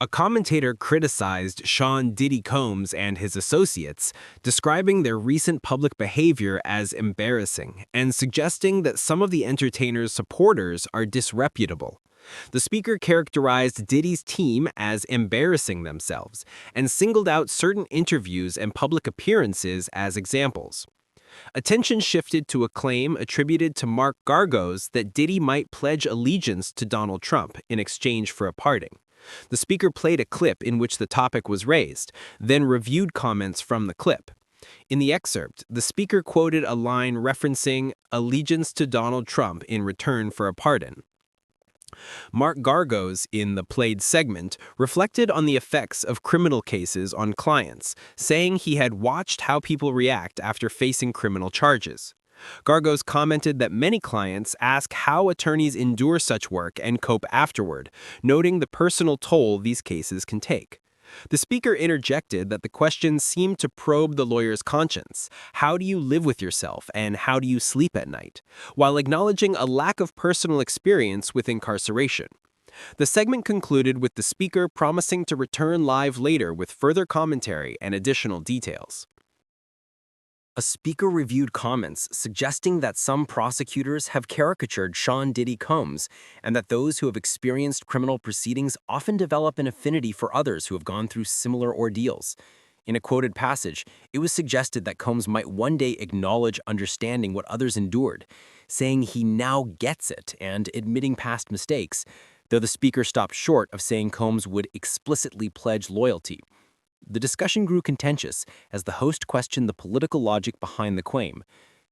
A commentator criticized Sean Diddy Combs and his associates, describing their recent public behavior as embarrassing and suggesting that some of the entertainer's supporters are disreputable. The speaker characterized Diddy's team as embarrassing themselves and singled out certain interviews and public appearances as examples. Attention shifted to a claim attributed to Mark Geragos that Diddy might pledge allegiance to Donald Trump in exchange for a pardon. The speaker played a clip in which the topic was raised, then reviewed comments from the clip. In the excerpt, the speaker quoted a line referencing allegiance to Donald Trump in return for a pardon. Mark Geragos, in the played segment, reflected on the effects of criminal cases on clients, saying he had watched how people react after facing criminal charges. Geragos commented that many clients ask how attorneys endure such work and cope afterward, noting the personal toll these cases can take. The speaker interjected that the questions seemed to probe the lawyer's conscience. How do you live with yourself, and how do you sleep at night? While acknowledging a lack of personal experience with incarceration. The segment concluded with the speaker promising to return live later with further commentary and additional details. A speaker reviewed comments suggesting that some prosecutors have caricatured Sean Diddy Combs and that those who have experienced criminal proceedings often develop an affinity for others who have gone through similar ordeals. In a quoted passage, it was suggested that Combs might one day acknowledge understanding what others endured, saying he now gets it and admitting past mistakes, though the speaker stopped short of saying Combs would explicitly pledge loyalty. The discussion grew contentious as the host questioned the political logic behind the claim.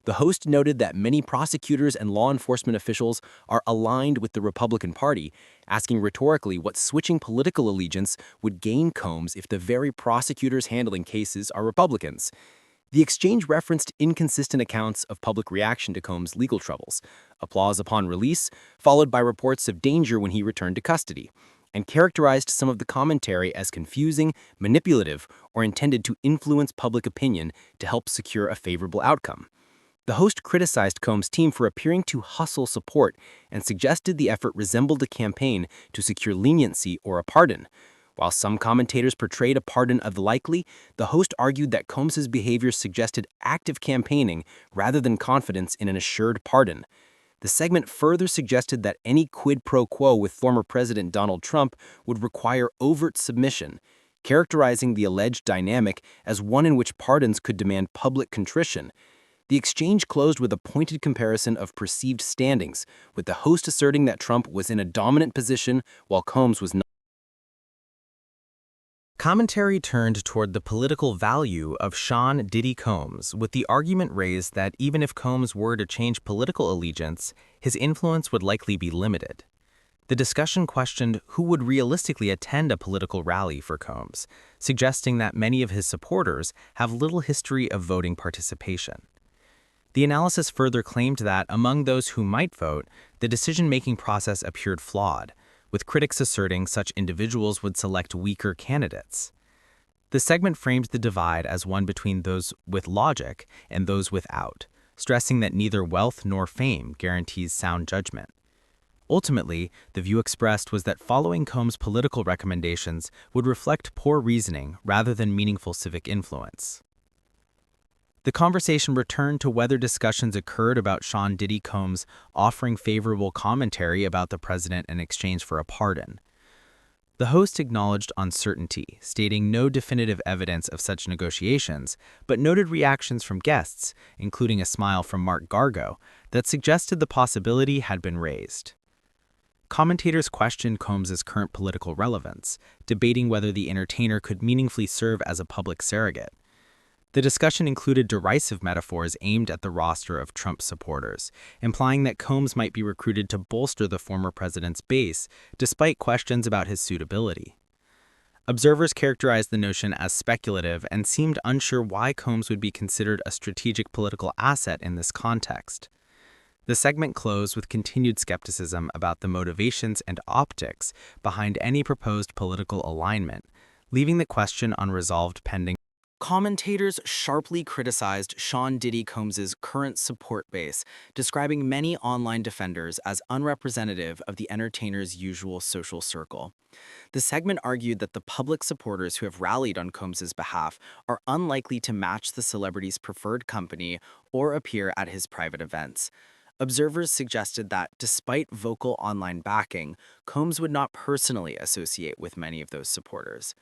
The host noted that many prosecutors and law enforcement officials are aligned with the Republican Party, asking rhetorically what switching political allegiance would gain Combs if the very prosecutors handling cases are Republicans. The exchange referenced inconsistent accounts of public reaction to Combs' legal troubles, applause upon release, followed by reports of danger when he returned to custody, and characterized some of the commentary as confusing, manipulative, or intended to influence public opinion to help secure a favorable outcome. The host criticized Combs' team for appearing to hustle support and suggested the effort resembled a campaign to secure leniency or a pardon. While some commentators portrayed a pardon as likely, the host argued that Combs' behavior suggested active campaigning rather than confidence in an assured pardon. The segment further suggested that any quid pro quo with former President Donald Trump would require overt submission, characterizing the alleged dynamic as one in which pardons could demand public contrition. The exchange closed with a pointed comparison of perceived standings, with the host asserting that Trump was in a dominant position while Combs was not. Commentary turned toward the political value of Sean Diddy Combs, with the argument raised that even if Combs were to change political allegiance, his influence would likely be limited. The discussion questioned who would realistically attend a political rally for Combs, suggesting that many of his supporters have little history of voting participation. The analysis further claimed that among those who might vote, the decision-making process appeared flawed, with critics asserting such individuals would select weaker candidates. The segment framed the divide as one between those with logic and those without, stressing that neither wealth nor fame guarantees sound judgment. Ultimately, the view expressed was that following Combs' political recommendations would reflect poor reasoning rather than meaningful civic influence. The conversation returned to whether discussions occurred about Sean Diddy Combs offering favorable commentary about the president in exchange for a pardon. The host acknowledged uncertainty, stating no definitive evidence of such negotiations, but noted reactions from guests, including a smile from Mark Geragos, that suggested the possibility had been raised. Commentators questioned Combs' current political relevance, debating whether the entertainer could meaningfully serve as a public surrogate. The discussion included derisive metaphors aimed at the roster of Trump supporters, implying that Combs might be recruited to bolster the former president's base, despite questions about his suitability. Observers characterized the notion as speculative and seemed unsure why Combs would be considered a strategic political asset in this context. The segment closed with continued skepticism about the motivations and optics behind any proposed political alignment, leaving the question unresolved pending Commentators sharply criticized Sean Diddy Combs's current support base, describing many online defenders as unrepresentative of the entertainer's usual social circle. The segment argued that the public supporters who have rallied on Combs's behalf are unlikely to match the celebrity's preferred company or appear at his private events. Observers suggested that, despite vocal online backing, Combs would not personally associate with many of those supporters.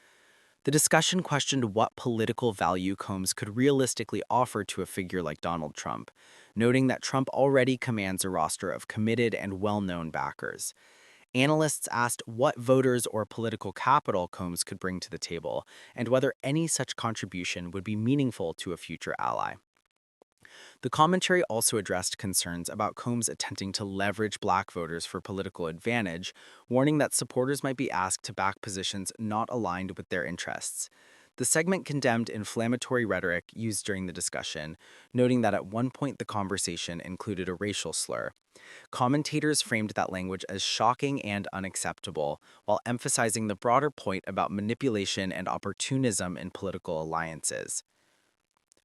The discussion questioned what political value Combs could realistically offer to a figure like Donald Trump, noting that Trump already commands a roster of committed and well-known backers. Analysts asked what voters or political capital Combs could bring to the table, and whether any such contribution would be meaningful to a future ally. The commentary also addressed concerns about Combs attempting to leverage black voters for political advantage, warning that supporters might be asked to back positions not aligned with their interests. The segment condemned inflammatory rhetoric used during the discussion, noting that at one point the conversation included a racial slur. Commentators framed that language as shocking and unacceptable, while emphasizing the broader point about manipulation and opportunism in political alliances.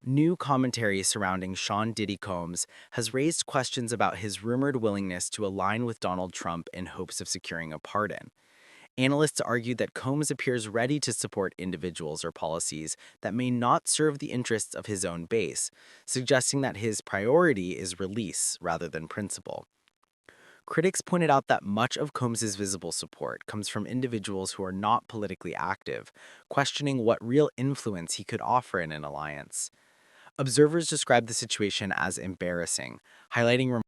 New commentary surrounding Sean Diddy Combs has raised questions about his rumored willingness to align with Donald Trump in hopes of securing a pardon. Analysts argued that Combs appears ready to support individuals or policies that may not serve the interests of his own base, suggesting that his priority is release rather than principle. Critics pointed out that much of Combs's visible support comes from individuals who are not politically active, questioning what real influence he could offer in an alliance. Observers described the situation as embarrassing, highlighting